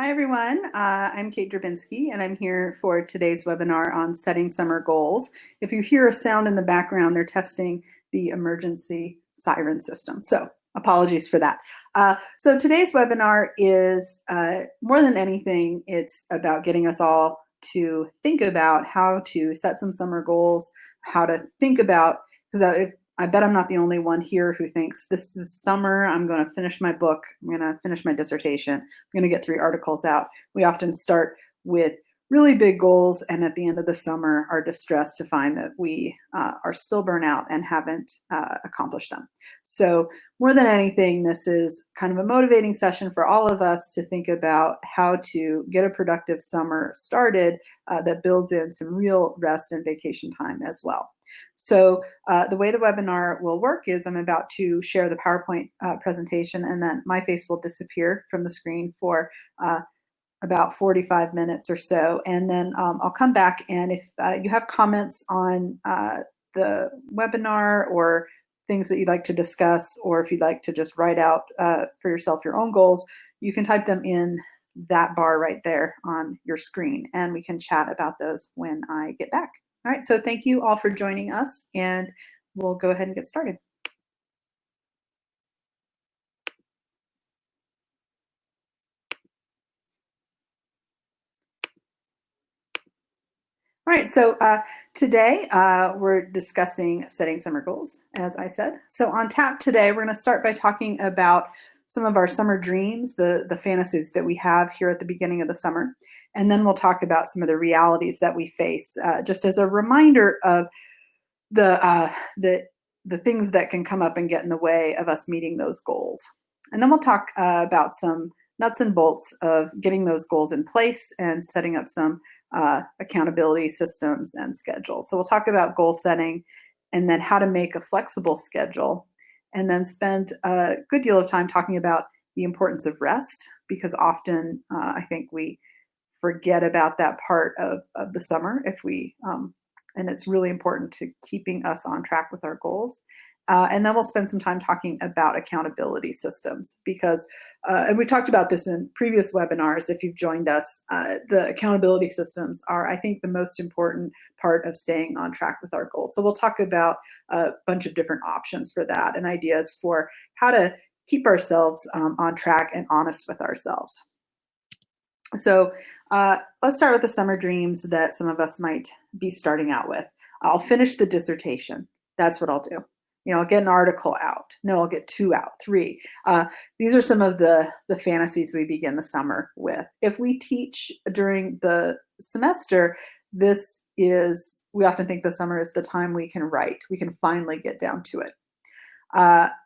Hi, everyone. I'm Kate Drabinski, and I'm here for today's webinar on setting summer goals. If you hear a sound in the background, they're testing the emergency siren system. So apologies for that. So today's webinar is more than anything, it's about getting us all to think about how to set some summer goals, how to think about, because I bet I'm not the only one here who thinks this is summer, I'm going to finish my book, I'm going to finish my dissertation, I'm going to get 3 articles out. We often start with really big goals and at the end of the summer are distressed to find that we are still burnt out and haven't accomplished them. So more than anything, this is kind of a motivating session for all of us to think about how to get a productive summer started that builds in some real rest and vacation time as well. So the way the webinar will work is I'm about to share the PowerPoint presentation, and then my face will disappear from the screen for about 45 minutes or so. And then I'll come back, and if you have comments on the webinar or things that you'd like to discuss, or if you'd like to just write out for yourself your own goals, you can type them in that bar right there on your screen, and we can chat about those when I get back. All right, so thank you all for joining us, and we'll go ahead and get started. All right, so today we're discussing setting summer goals, as I said. So on tap today, we're going to start by talking about some of our summer dreams, the fantasies that we have here at the beginning of the summer. And then we'll talk about some of the realities that we face, just as a reminder of the things that can come up and get in the way of us meeting those goals. And then we'll talk about some nuts and bolts of getting those goals in place and setting up some accountability systems and schedules. So we'll talk about goal setting and then how to make a flexible schedule, and then spend a good deal of time talking about the importance of rest, because often I think we forget about that part of the summer and it's really important to keeping us on track with our goals. And then we'll spend some time talking about accountability systems, because, and we talked about this in previous webinars, if you've joined us, the accountability systems are, I think, the most important part of staying on track with our goals. So we'll talk about a bunch of different options for that and ideas for how to keep ourselves on track and honest with ourselves. So let's start with the summer dreams that some of us might be starting out with. I'll finish the dissertation. That's what I'll do. I'll get an article out. No, I'll get 2 out, 3. These are some of the fantasies we begin the summer with. If we teach during the semester, we often think the summer is the time we can write. We can finally get down to it.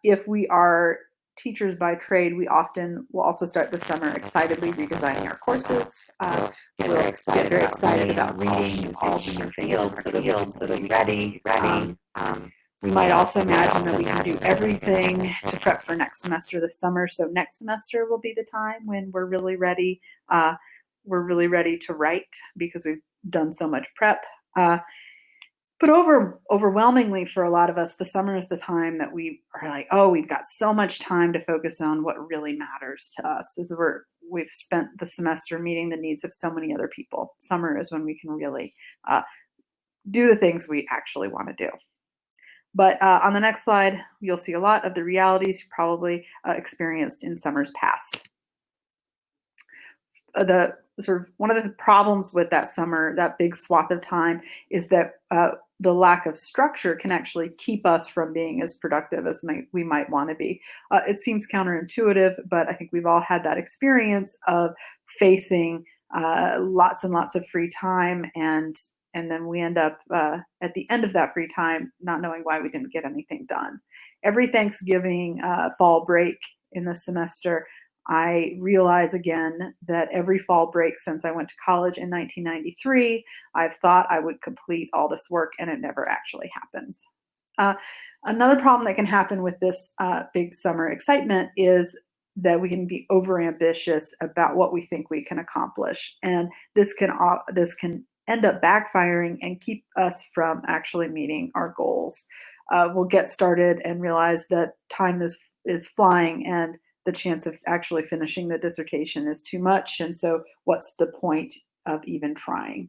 If we are teachers by trade, we often will also start the summer excitedly redesigning our courses. We'll get very excited about reading all the new fields so that we can be ready. We might also imagine that we can do everything to prep for next semester this summer. So next semester will be the time when we're really ready. We're really ready to write because we've done so much prep. But overwhelmingly for a lot of us, the summer is the time that we are like, oh, we've got so much time to focus on what really matters to us. We've spent the semester meeting the needs of so many other people. Summer is when we can really do the things we actually want to do. But on the next slide, you'll see a lot of the realities you probably experienced in summers past. One of the problems with that summer, that big swath of time, is that the lack of structure can actually keep us from being as productive as we might want to be. It seems counterintuitive, but I think we've all had that experience of facing lots and lots of free time, and then we end up at the end of that free time not knowing why we didn't get anything done. Every Thanksgiving, fall break in the semester, I realize again that every fall break since I went to college in 1993, I've thought I would complete all this work, and it never actually happens. Another problem that can happen with this big summer excitement is that we can be overambitious about what we think we can accomplish, and this can end up backfiring and keep us from actually meeting our goals. We'll get started and realize that time is flying, and the chance of actually finishing the dissertation is too much. And so what's the point of even trying?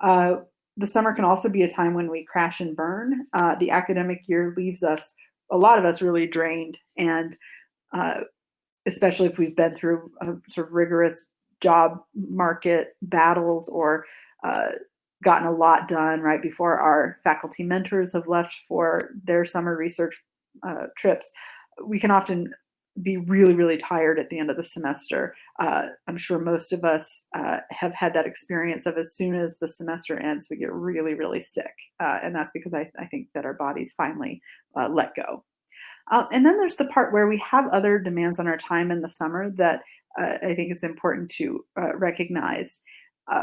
Uh, the summer can also be a time when we crash and burn. The academic year leaves us, a lot of us, really drained, and uh, especially if we've been through a sort of rigorous job market battles or uh, gotten a lot done right before our faculty mentors have left for their summer research trips. We can often be really, really tired at the end of the semester. I'm sure most of us have had that experience of as soon as the semester ends, we get really, really sick. And that's because I think that our bodies finally let go. And then there's the part where we have other demands on our time in the summer that I think it's important to recognize.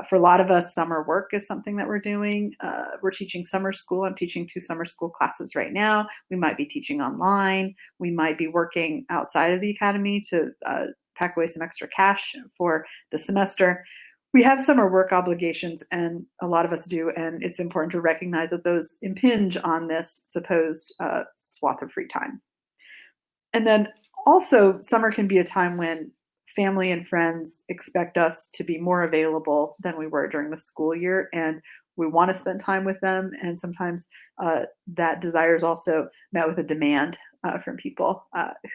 For a lot of us, summer work is something that we're doing. We're teaching summer school. I'm teaching 2 summer school classes right now. We might be teaching online. We might be working outside of the academy to pack away some extra cash for the semester. We have summer work obligations, and a lot of us do, and it's important to recognize that those impinge on this supposed swath of free time. And then also, summer can be a time when family and friends expect us to be more available than we were during the school year, and we want to spend time with them. And sometimes that desire is also met with a demand from people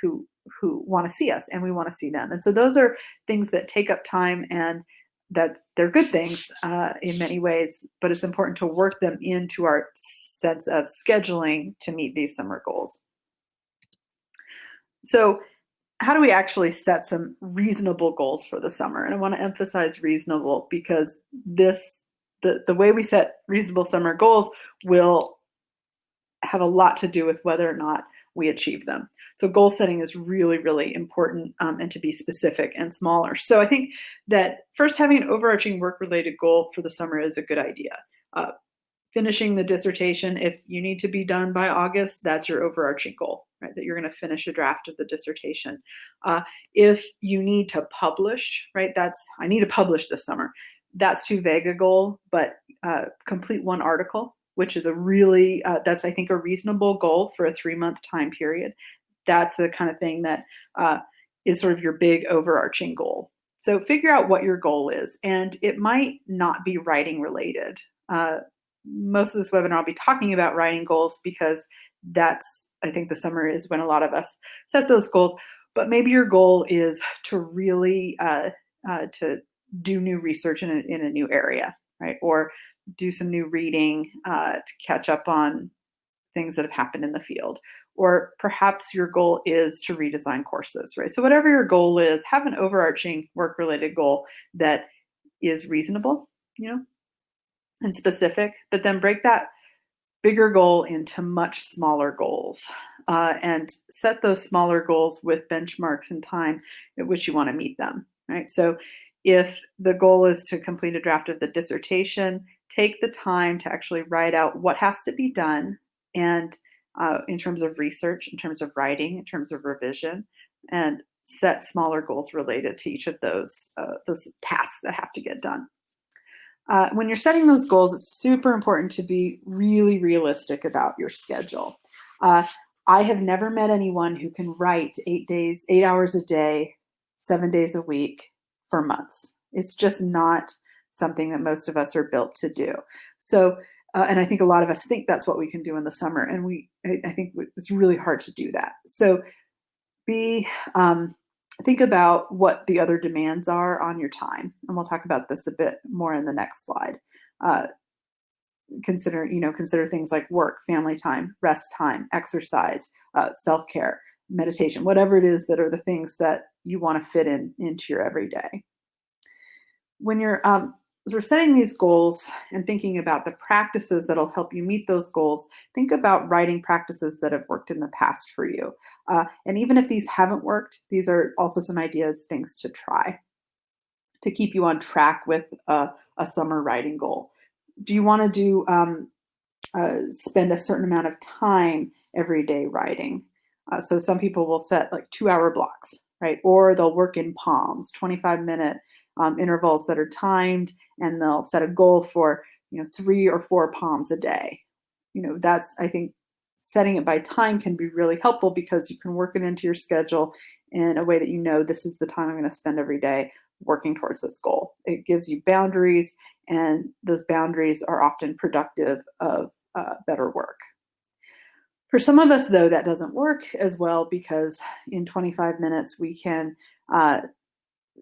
who want to see us, and we want to see them. And so those are things that take up time, and that they're good things in many ways, but it's important to work them into our sense of scheduling to meet these summer goals. So how do we actually set some reasonable goals for the summer? And I want to emphasize reasonable because the way we set reasonable summer goals will have a lot to do with whether or not we achieve them. So goal setting is really, really important, and to be specific and smaller. So I think that first, having an overarching work-related goal for the summer is a good idea. Finishing the dissertation, if you need to be done by August, that's your overarching goal, right? That you're going to finish a draft of the dissertation. If you need to publish, right? I need to publish this summer. That's too vague a goal, but complete 1 article, which is that's, I think, a reasonable goal for a 3-month time period. That's the kind of thing that is sort of your big overarching goal. So figure out what your goal is, and it might not be writing related. Most of this webinar, I'll be talking about writing goals because I think the summer is when a lot of us set those goals. But maybe your goal is to really to do new research in a new area, right? Or do some new reading to catch up on things that have happened in the field. Or perhaps your goal is to redesign courses, right? So whatever your goal is, have an overarching work-related goal that is reasonable, and specific, but then break that bigger goal into much smaller goals, and set those smaller goals with benchmarks and time at which you want to meet them, right? So if the goal is to complete a draft of the dissertation, take the time to actually write out what has to be done, and in terms of research, in terms of writing, in terms of revision, and set smaller goals related to each of those tasks that have to get done. When you're setting those goals, it's super important to be really realistic about your schedule. I have never met anyone who can write 8 hours a day, 7 days a week for months. It's just not something that most of us are built to do. So, and I think a lot of us think that's what we can do in the summer, and I think it's really hard to do that. So think about what the other demands are on your time. And we'll talk about this a bit more in the next slide. Consider things like work, family time, rest time, exercise, self-care, meditation, whatever it is that are the things that you want to fit into your everyday. When you're sort of setting these goals and thinking about the practices that'll help you meet those goals, think about writing practices that have worked in the past for you. And even if these haven't worked, these are also some ideas, things to try to keep you on track with a summer writing goal. Do you want to spend a certain amount of time every day writing? So some people will set like 2-hour blocks, right? Or they'll work in palms, 25-minute intervals that are timed, and they'll set a goal for 3 or 4 palms a day. That's, I think, setting it by time can be really helpful because you can work it into your schedule in a way that you know this is the time I'm going to spend every day working towards this goal. It gives you boundaries, and those boundaries are often productive of better work. For some of us, though, that doesn't work as well because in 25 minutes we can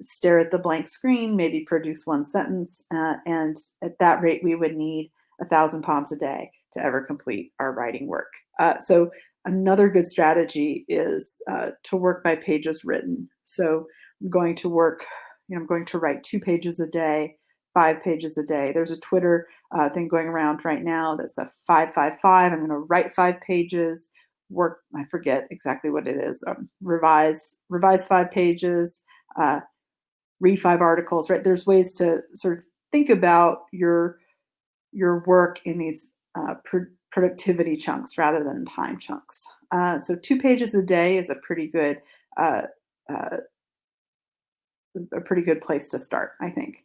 stare at the blank screen, maybe produce one sentence, and at that rate we would need 1,000 poems a day to ever complete our writing work. So another good strategy is to work by pages written. So I'm going to work, I'm going to write 2 pages a day, 5 pages a day. There's a Twitter thing going around right now that's a 5-5-5. I'm going to write 5 pages, work, I forget exactly what it is, revise 5 pages, read 5 articles, right? There's ways to sort of think about your work in these productivity chunks rather than time chunks. So 2 pages a day is a pretty good place to start, I think.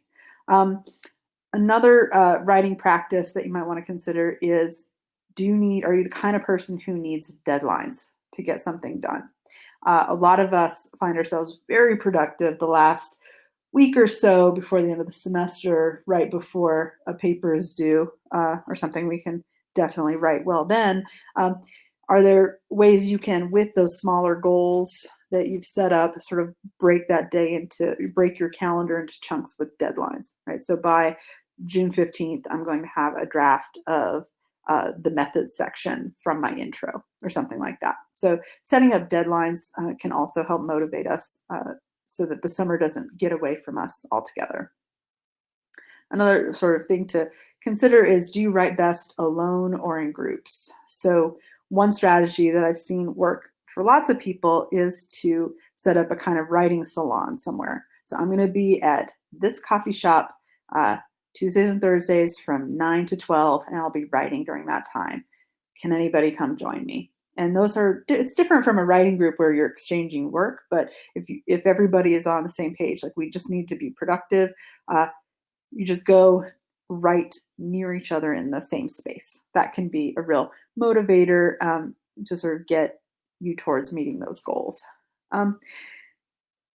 Another writing practice that you might want to consider is, are you the kind of person who needs deadlines to get something done? A lot of us find ourselves very productive the last week or so before the end of the semester, right before a paper is due, or something. We can definitely write well then. Are there ways you can, with those smaller goals that you've set up, sort of break your calendar into chunks with deadlines, right? So by June 15th, I'm going to have a draft of the methods section from my intro or something like that. So setting up deadlines can also help motivate us so that the summer doesn't get away from us altogether. Another sort of thing to consider is, do you write best alone or in groups? So one strategy that I've seen work for lots of people is to set up a kind of writing salon somewhere. So I'm going to be at this coffee shop Tuesdays and Thursdays from 9 to 12, and I'll be writing during that time. Can anybody come join me? And it's different from a writing group where you're exchanging work, but if everybody is on the same page, like we just need to be productive, you just go write near each other in the same space. That can be a real motivator to sort of get you towards meeting those goals.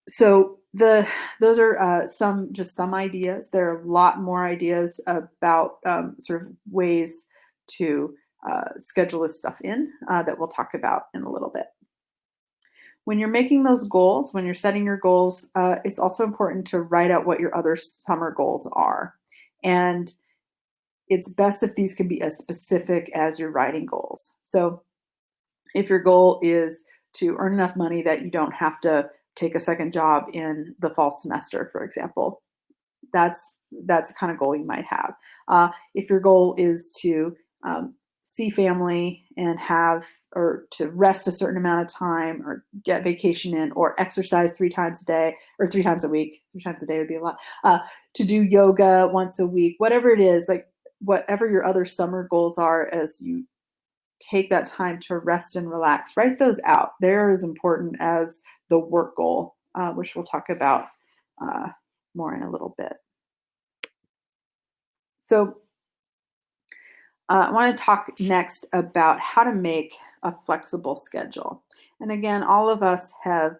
So those are some ideas. There are a lot more ideas about sort of ways to schedule this stuff in that we'll talk about in a little bit. When you're making those goals, when you're setting your goals, it's also important to write out what your other summer goals are. And it's best if these can be as specific as your writing goals. So if your goal is to earn enough money that you don't have to take a second job in the fall semester, for example, that's a kind of goal you might have. If your goal is to see family and or to rest a certain amount of time, or get vacation in, or exercise 3 times a day, or 3 times a week, 3 times a day would be a lot, to do yoga once a week, whatever it is, like whatever your other summer goals are, as you take that time to rest and relax, write those out. They're as important as the work goal, which we'll talk about more in a little bit. So I want to talk next about how to make a flexible schedule. And again, all of us have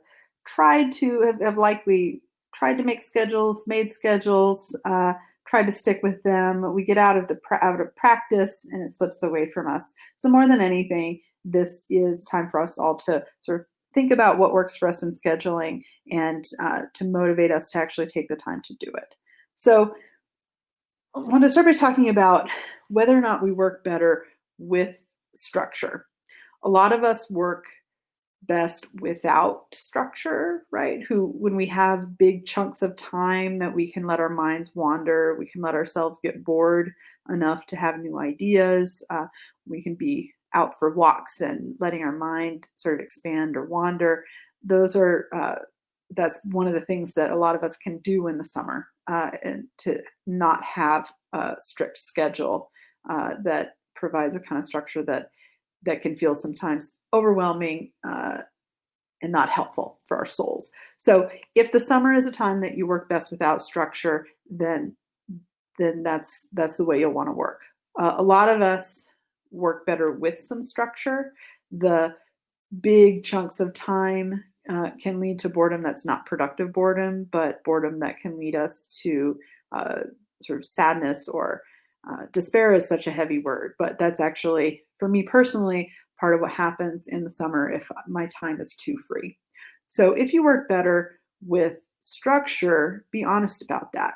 likely tried to make schedules, made schedules, tried to stick with them. We get out of practice and it slips away from us. So more than anything, this is time for us all to sort of think about what works for us in scheduling and to motivate us to actually take the time to do it. So I want to start by talking about whether or not we work better with structure. A lot of us work best without structure, right? When we have big chunks of time that we can let our minds wander, we can let ourselves get bored enough to have new ideas. We can be out for walks and letting our mind sort of expand or wander. That's one of the things that a lot of us can do in the summer, and to not have a strict schedule that provides a kind of structure that can feel sometimes overwhelming and not helpful for our souls. So if the summer is a time that you work best without structure, then that's the way you'll want to work. A lot of us work better with some structure. The big chunks of time can lead to boredom that's not productive boredom, but boredom that can lead us to sort of sadness or despair is such a heavy word, but that's actually, for me personally, part of what happens in the summer if my time is too free. So if you work better with structure, be honest about that.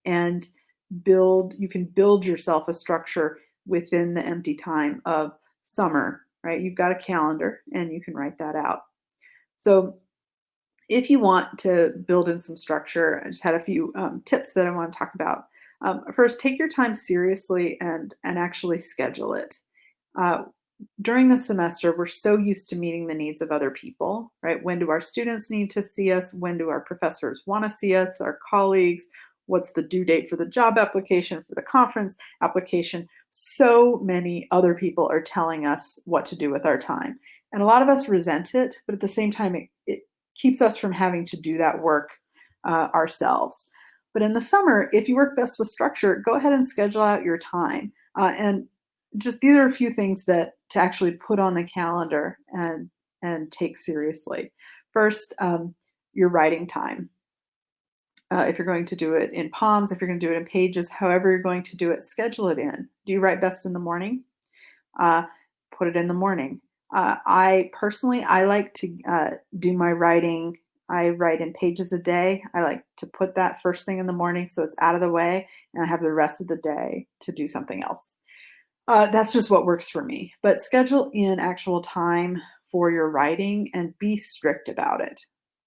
And you can build yourself a structure within the empty time of summer, right? You've got a calendar and you can write that out. So if you want to build in some structure, I just had a few tips that I want to talk about. First, take your time seriously and actually schedule it. Uh, During the semester, we're so used to meeting the needs of other people, right? When do our students need to see us? When do our professors want to see us? Our colleagues? What's the due date for the job application, for the conference application? So many other people are telling us what to do with our time. And a lot of us resent it, but at the same time, it keeps us from having to do that work ourselves. But in the summer, if you work best with structure, go ahead and schedule out your time. And just these are a few things that to actually put on the calendar and take seriously. First, your writing time. If you're going to do it in Palms, if you're going to do it in Pages, however you're going to do it, schedule it in. Do you write best in the morning? Put it in the morning. I personally, I like to do my writing. I write in Pages a day. I like to put that first thing in the morning so it's out of the way, and I have the rest of the day to do something else. That's just what works for me. But schedule in actual time for your writing and be strict about it.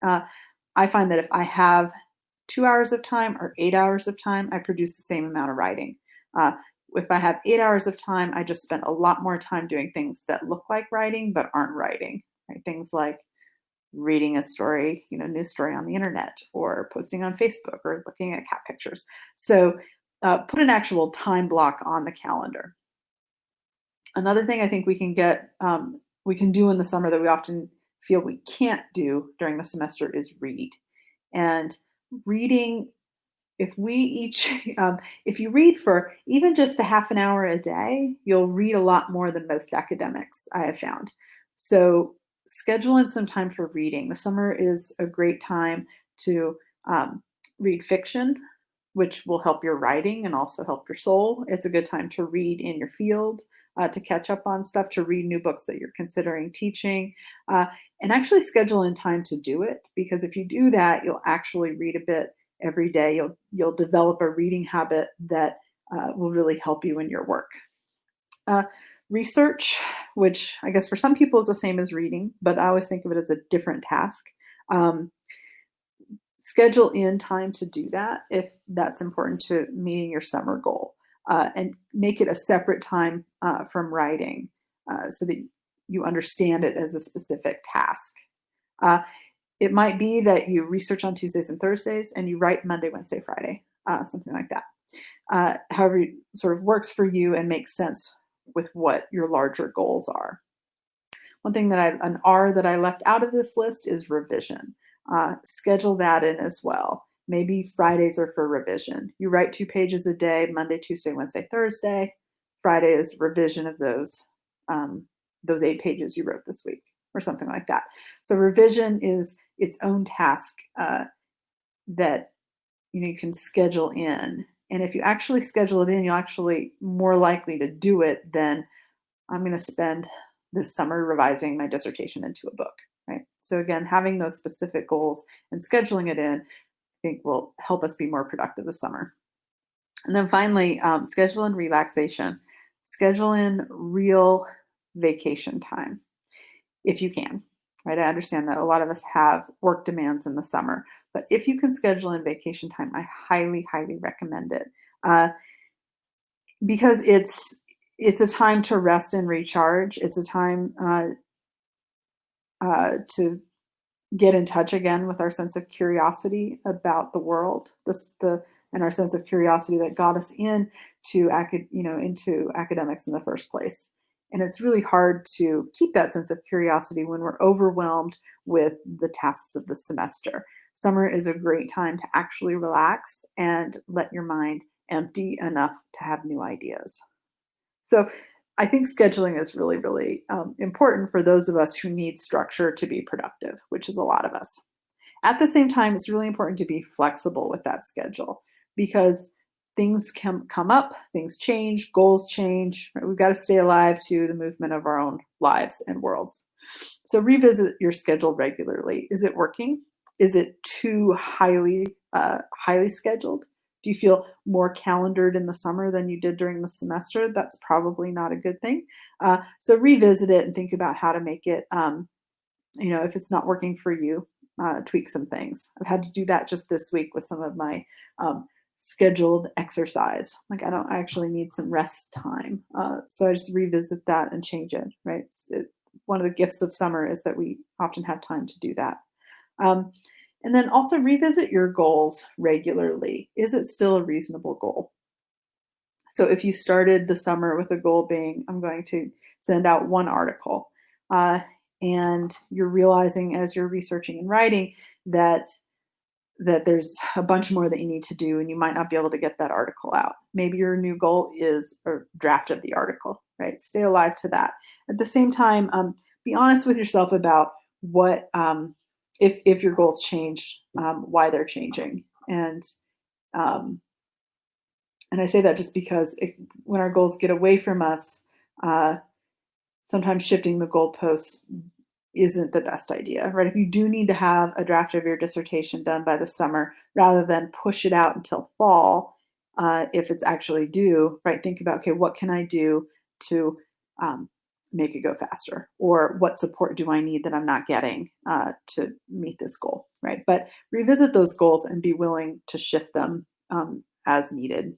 I find that if I have 2 hours of time or 8 hours of time, I produce the same amount of writing. If I have 8 hours of time, I just spend a lot more time doing things that look like writing but aren't writing. Right? Things like reading a story, news story on the internet, or posting on Facebook, or looking at cat pictures. So put an actual time block on the calendar. Another thing I think we can do in the summer that we often feel we can't do during the semester is read. And reading, if you read for even just a half an hour a day, you'll read a lot more than most academics, I have found. So schedule in some time for reading. The summer is a great time to read fiction, which will help your writing and also help your soul. It's a good time to read in your field, to catch up on stuff, to read new books that you're considering teaching, and actually schedule in time to do it. Because if you do that, you'll actually read a bit every day. You'll develop a reading habit that will really help you in your work. Research, which I guess for some people is the same as reading, but I always think of it as a different task. Schedule in time to do that if that's important to meeting your summer goal, and make it a separate time from writing so that you understand it as a specific task. It might be that you research on Tuesdays and Thursdays and you write Monday, Wednesday, Friday, something like that. However it sort of works for you and makes sense with what your larger goals are. One thing an R that I left out of this list is revision. Schedule that in as well. Maybe Fridays are for revision. You write 2 pages a day, Monday, Tuesday, Wednesday, Thursday. Friday is revision of those 8 pages you wrote this week, or something like that. So revision is its own task that you can schedule in. And if you actually schedule it in, you're actually more likely to do it than I'm going to spend this summer revising my dissertation into a book. Right? So again, having those specific goals and scheduling it in, I think will help us be more productive this summer. And then finally, schedule in relaxation. Schedule in real vacation time if you can. Right? I understand that a lot of us have work demands in the summer, but if you can schedule in vacation time, I highly, highly recommend it because it's a time to rest and recharge. It's a time to get in touch again with our sense of curiosity about the world, and our sense of curiosity that got us into academics in the first place. And it's really hard to keep that sense of curiosity when we're overwhelmed with the tasks of the semester. Summer is a great time to actually relax and let your mind empty enough to have new ideas. So I think scheduling is really, really important for those of us who need structure to be productive, which is a lot of us. At the same time, it's really important to be flexible with that schedule because things can come up, things change, goals change. Right? We've got to stay alive to the movement of our own lives and worlds. So revisit your schedule regularly. Is it working? Is it too highly scheduled? Do you feel more calendared in the summer than you did during the semester? That's probably not a good thing. So revisit it and think about how to make it, if it's not working for you, tweak some things. I've had to do that just this week with some of my scheduled exercise. Like I actually need some rest time. So I just revisit that and change it, right? One of the gifts of summer is that we often have time to do that. And then also revisit your goals regularly. Is it still a reasonable goal? So if you started the summer with a goal being, I'm going to send out one article, and you're realizing as you're researching and writing that there's a bunch more that you need to do and you might not be able to get that article out. Maybe your new goal is a draft of the article, right? Stay alive to that. At the same time, be honest with yourself about what, if your goals change, why they're changing. And I say that just because when our goals get away from us, sometimes shifting the goalposts isn't the best idea, right? If you do need to have a draft of your dissertation done by the summer, rather than push it out until fall, if it's actually due, right? Think about, okay, what can I do to make it go faster? Or what support do I need that I'm not getting to meet this goal, right? But revisit those goals and be willing to shift them as needed.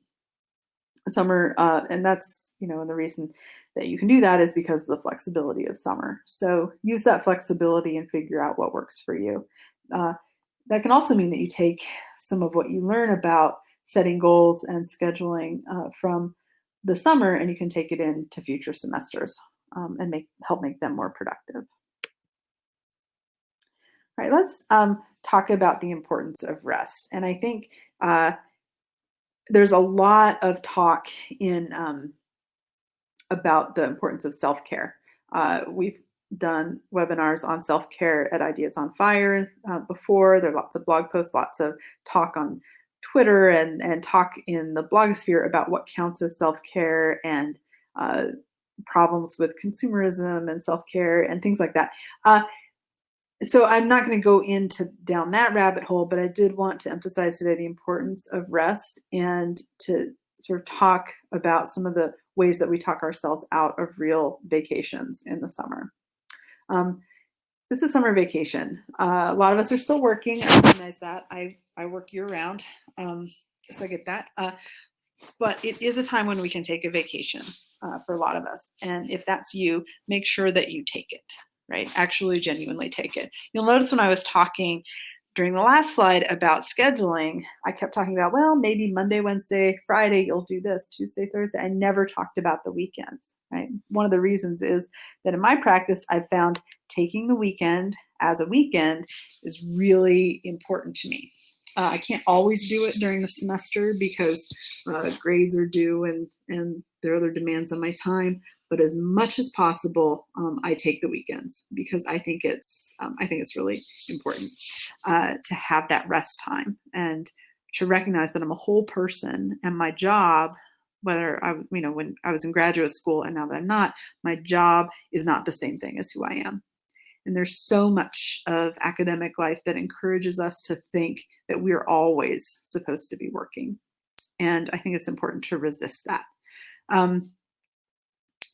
Summer, and that's, and the reason that you can do that is because of the flexibility of summer. So use that flexibility and figure out what works for you. That can also mean that you take some of what you learn about setting goals and scheduling from the summer, and you can take it into future semesters and help make them more productive. All right, let's talk about the importance of rest. And I think there's a lot of talk in about the importance of self-care. We've done webinars on self-care at Ideas on Fire before. There are lots of blog posts, lots of talk on Twitter and talk in the blogosphere about what counts as self-care and problems with consumerism and self-care and things like that. So I'm not going to go down that rabbit hole, but I did want to emphasize today the importance of rest and to sort of talk about some of the ways that we talk ourselves out of real vacations in the summer. This is summer vacation. A lot of us are still working. I recognize that. I work year round, so I get that. But it is a time when we can take a vacation for a lot of us. And if that's you, make sure that you take it, right? Actually genuinely take it. You'll notice when I was talking during the last slide about scheduling, I kept talking about, well, maybe Monday, Wednesday, Friday, you'll do this, Tuesday, Thursday. I never talked about the weekends, right? One of the reasons is that in my practice, I've found taking the weekend as a weekend is really important to me. I can't always do it during the semester because grades are due and there are other demands on my time. But as much as possible, I take the weekends because I think it's really important to have that rest time and to recognize that I'm a whole person and my job, whether when I was in graduate school and now that I'm not, my job is not the same thing as who I am. And there's so much of academic life that encourages us to think that we're always supposed to be working. And I think it's important to resist that.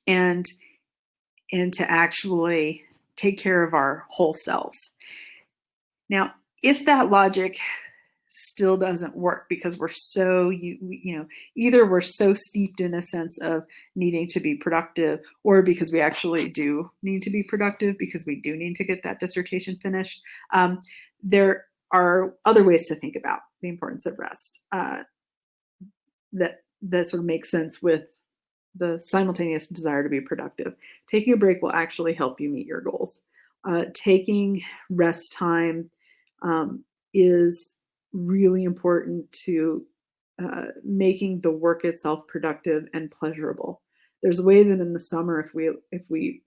And to actually take care of our whole selves. Now, if that logic still doesn't work because we're so, either we're so steeped in a sense of needing to be productive, or because we actually do need to be productive because we do need to get that dissertation finished, there are other ways to think about the importance of rest that sort of make sense with the simultaneous desire to be productive. Taking a break will actually help you meet your goals. Taking rest time is really important to making the work itself productive and pleasurable. there's a way that in the summer, if we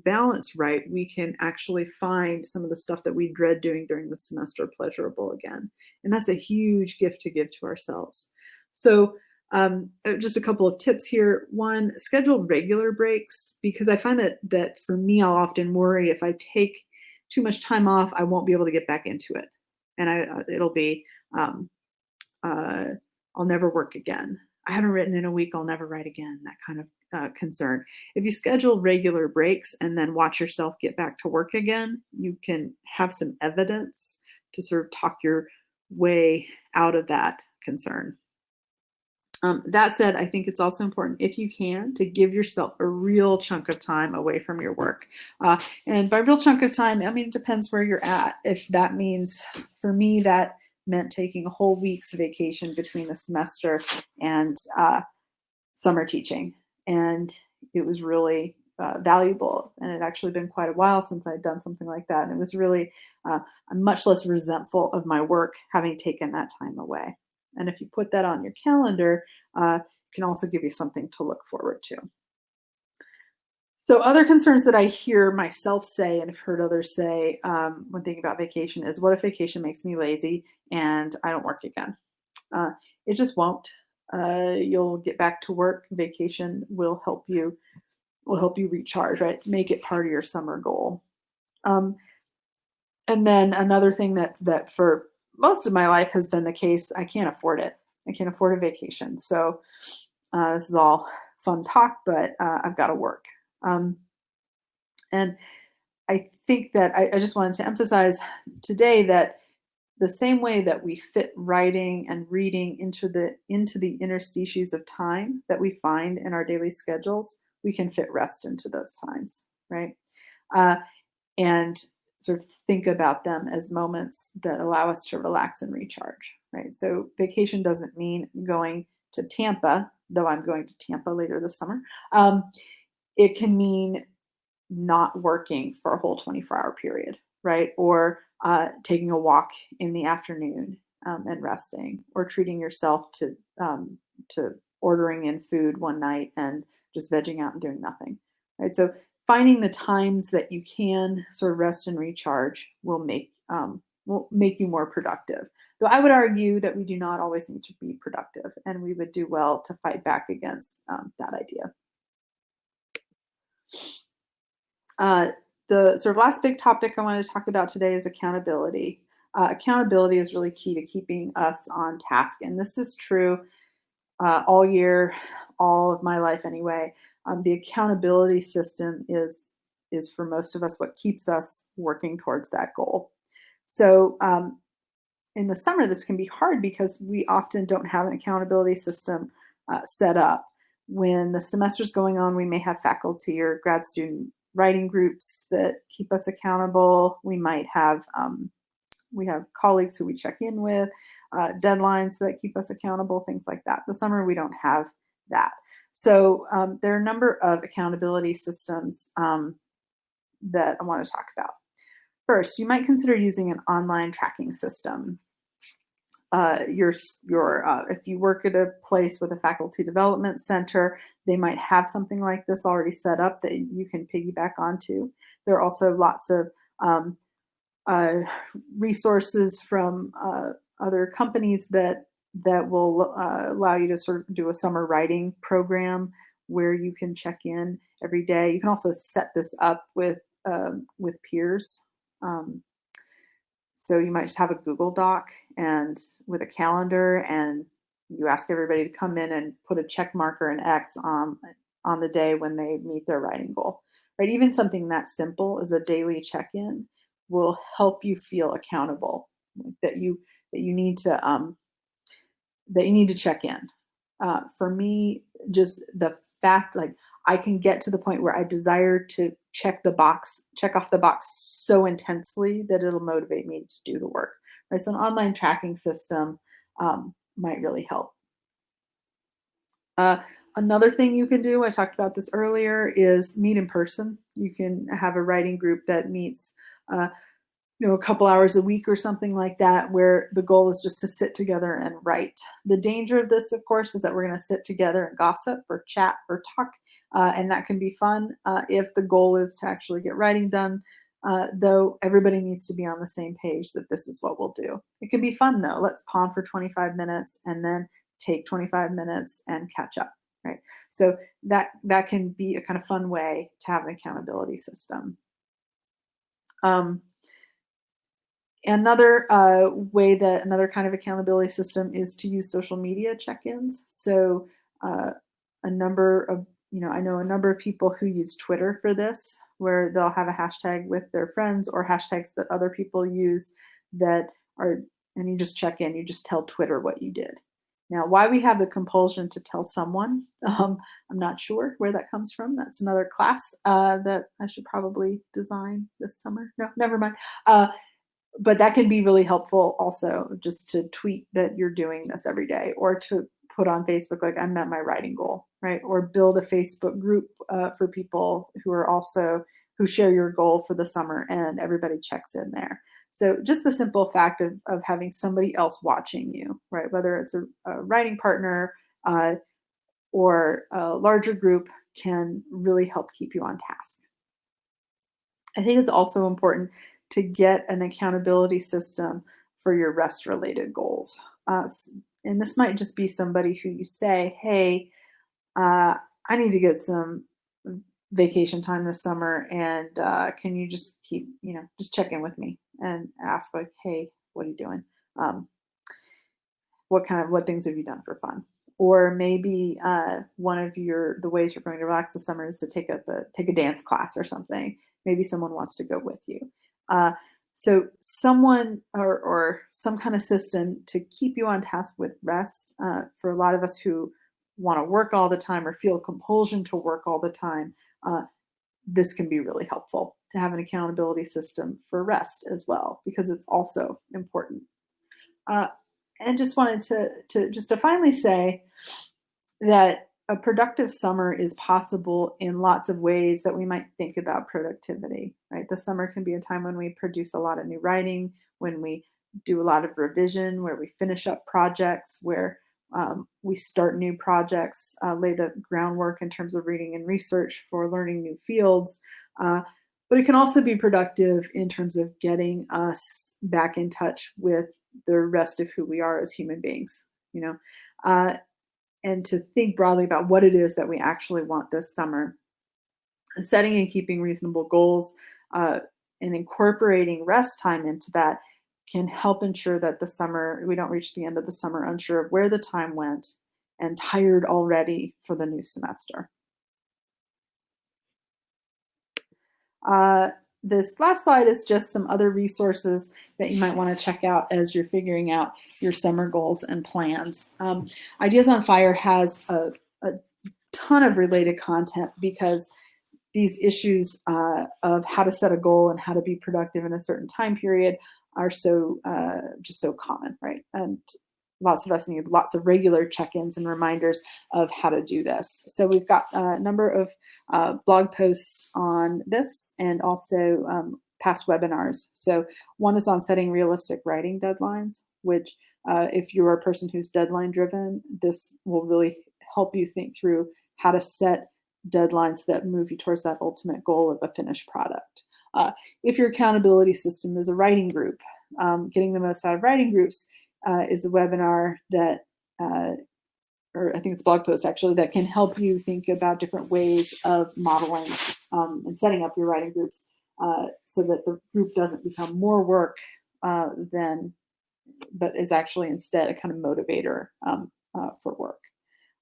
balance right, we can actually find some of the stuff that we dread doing during the semester pleasurable again. And that's a huge gift to give to ourselves. So just a couple of tips here. One, schedule regular breaks, because I find that for me, I'll often worry if I take too much time off, I won't be able to get back into it. And it'll be, I'll never work again. I haven't written in a week, I'll never write again, that kind of concern. If you schedule regular breaks and then watch yourself get back to work again, you can have some evidence to sort of talk your way out of that concern. That said, I think it's also important, if you can, to give yourself a real chunk of time away from your work. And by real chunk of time, I mean, it depends where you're at. If that means, for me, that meant taking a whole week's vacation between the semester and summer teaching. And it was really valuable. And it had actually been quite a while since I'd done something like that. And it was really, I'm much less resentful of my work having taken that time away. And if you put that on your calendar, it can also give you something to look forward to. So other concerns that I hear myself say and have heard others say when thinking about vacation is, what if vacation makes me lazy and I don't work again? It just won't. You'll get back to work. Vacation will help you recharge, right? Make it part of your summer goal. And then another thing that for most of my life has been the case, I can't afford it. I can't afford a vacation. So this is all fun talk, but I've got to work. And I think that I just wanted to emphasize today that the same way that we fit writing and reading into the interstices of time that we find in our daily schedules, we can fit rest into those times, right? And sort of think about them as moments that allow us to relax and recharge, right? So vacation doesn't mean going to Tampa, though I'm going to Tampa later this summer. It can mean not working for a whole 24-hour period, right? Or taking a walk in the afternoon and resting, or treating yourself to ordering in food one night and just vegging out and doing nothing, right? So finding the times that you can sort of rest and recharge will make you more productive. Though I would argue that we do not always need to be productive, and we would do well to fight back against that idea. The sort of last big topic I wanted to talk about today is accountability. Accountability is really key to keeping us on task, and this is true all year, all of my life anyway. The accountability system is for most of us what keeps us working towards that goal. So in the summer, this can be hard because we often don't have an accountability system set up. When the semester's going on, we may have faculty or grad student writing groups that keep us accountable. We might have colleagues who we check in with, deadlines that keep us accountable, things like that. The summer, we don't have that. So there are a number of accountability systems that I want to talk about. First, you might consider using an online tracking system. If you work at a place with a faculty development center, they might have something like this already set up that you can piggyback onto. There are also lots of resources from other companies that will allow you to sort of do a summer writing program where you can check in every day. You can also set this up with peers. So you might just have a Google Doc and with a calendar, and you ask everybody to come in and put a check mark or an X on the day when they meet their writing goal. Right? Even something that simple as a daily check-in will help you feel accountable, that you need to check in. For me, just the fact, like, I can get to the point where I desire to check off the box so intensely that it'll motivate me to do the work. Right? So an online tracking system might really help. Another thing you can do, I talked about this earlier, is meet in person. You can have a writing group that meets a couple hours a week or something like that, where the goal is just to sit together and write. The danger of this, of course, is that we're going to sit together and gossip or chat or talk and that can be fun if the goal is to actually get writing done. Though everybody needs to be on the same page that this is what we'll do. It can be fun though. Let's pond for 25 minutes and then take 25 minutes and catch up, right? So that can be a kind of fun way to have an accountability system. Another another kind of accountability system is to use social media check-ins. So a number of, I know a number of people who use Twitter for this, where they'll have a hashtag with their friends or hashtags that other people use that are, and you just check in, you just tell Twitter what you did. Now, why we have the compulsion to tell someone, I'm not sure where that comes from. That's another class that I should probably design this summer. No, never mind. But that can be really helpful also, just to tweet that you're doing this every day, or to put on Facebook, like, I met my writing goal, right? Or build a Facebook group for people who share your goal for the summer, and everybody checks in there. So just the simple fact of having somebody else watching you, right? Whether it's a writing partner or a larger group, can really help keep you on task. I think it's also important to get an accountability system for your rest-related goals. And this might just be somebody who you say, hey, I need to get some vacation time this summer, and can you just just check in with me and ask, like, hey, what are you doing? What things have you done for fun? Or maybe one of the ways you're going to relax this summer is to take a dance class or something. Maybe someone wants to go with you. So someone or some kind of system to keep you on task with rest. For a lot of us who want to work all the time or feel compulsion to work all the time, this can be really helpful to have an accountability system for rest as well, because it's also important. And just wanted to finally say that a productive summer is possible in lots of ways that we might think about productivity, right? The summer can be a time when we produce a lot of new writing, when we do a lot of revision, where we finish up projects, where we start new projects, lay the groundwork in terms of reading and research for learning new fields. But it can also be productive in terms of getting us back in touch with the rest of who we are as human beings, and to think broadly about what it is that we actually want this summer. Setting and keeping reasonable goals and incorporating rest time into that can help ensure that we don't reach the end of the summer unsure of where the time went and tired already for the new semester. This last slide is just some other resources that you might want to check out as you're figuring out your summer goals and plans. Ideas on Fire has a ton of related content, because these issues of how to set a goal and how to be productive in a certain time period are just so common, right? And lots of us need lots of regular check-ins and reminders of how to do this. So we've got a number of blog posts on this, and also past webinars. So one is on setting realistic writing deadlines, which if you're a person who's deadline driven, this will really help you think through how to set deadlines that move you towards that ultimate goal of a finished product. If your accountability system is a writing group, getting the most out of writing groups is a webinar that, or I think it's a blog post actually, that can help you think about different ways of modeling and setting up your writing groups so that the group doesn't become more work but is actually instead a kind of motivator for work.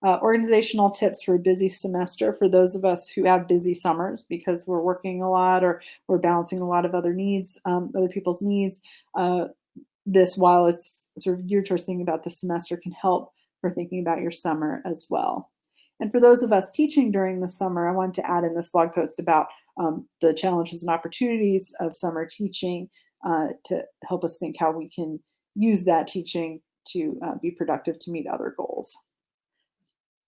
Organizational tips for a busy semester for those of us who have busy summers because we're working a lot or we're balancing a lot of other needs, other people's needs. This, while it's sort of geared towards thinking about the semester, can help for thinking about your summer as well. And for those of us teaching during the summer, I wanted to add in this blog post about the challenges and opportunities of summer teaching to help us think how we can use that teaching to be productive to meet other goals.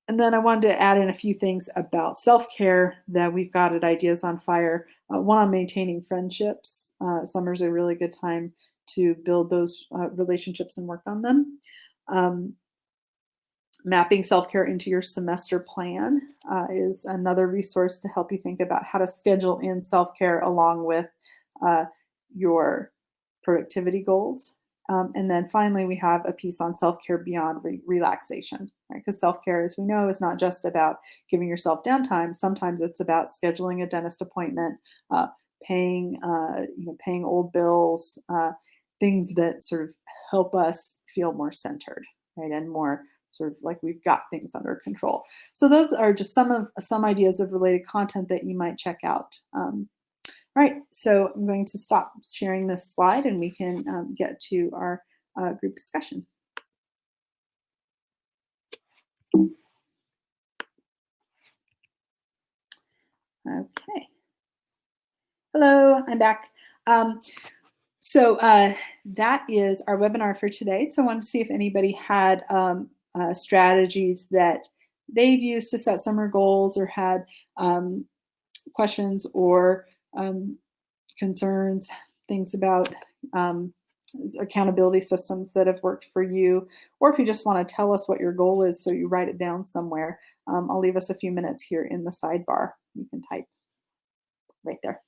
And then I wanted to add in a few things about self-care that we've got at Ideas on Fire. One on maintaining friendships. Summer's a really good time to build those relationships and work on them. Mapping self-care into your semester plan is another resource to help you think about how to schedule in self-care along with uh, your productivity goals. And then finally, we have a piece on self-care beyond relaxation, right? Because self-care, as we know, is not just about giving yourself downtime. Sometimes it's about scheduling a dentist appointment, paying old bills, things that sort of help us feel more centered, right, and more sort of like we've got things under control. So those are just some ideas of related content that you might check out. All right, so I'm going to stop sharing this slide and we can get to our group discussion. Okay. Hello, I'm back. So that is our webinar for today. So I want to see if anybody had strategies that they've used to set summer goals or had questions or concerns, things about accountability systems that have worked for you, or if you just want to tell us what your goal is so you write it down somewhere. I'll leave us a few minutes here in the sidebar. You can type right there.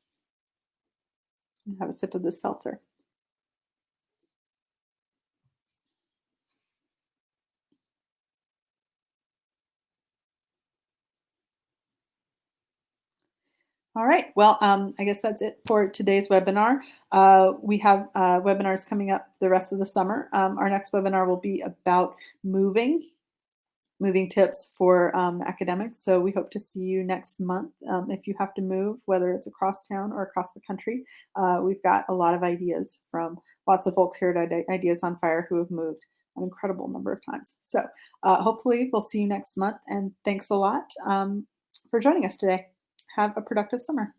Have a sip of this seltzer. All right, well, I guess that's it for today's webinar. We have webinars coming up the rest of the summer. Our next webinar will be about moving tips for academics. So we hope to see you next month. If you have to move, whether it's across town or across the country, we've got a lot of ideas from lots of folks here at Ideas on Fire who have moved an incredible number of times. So hopefully we'll see you next month, and thanks a lot for joining us today. Have a productive summer.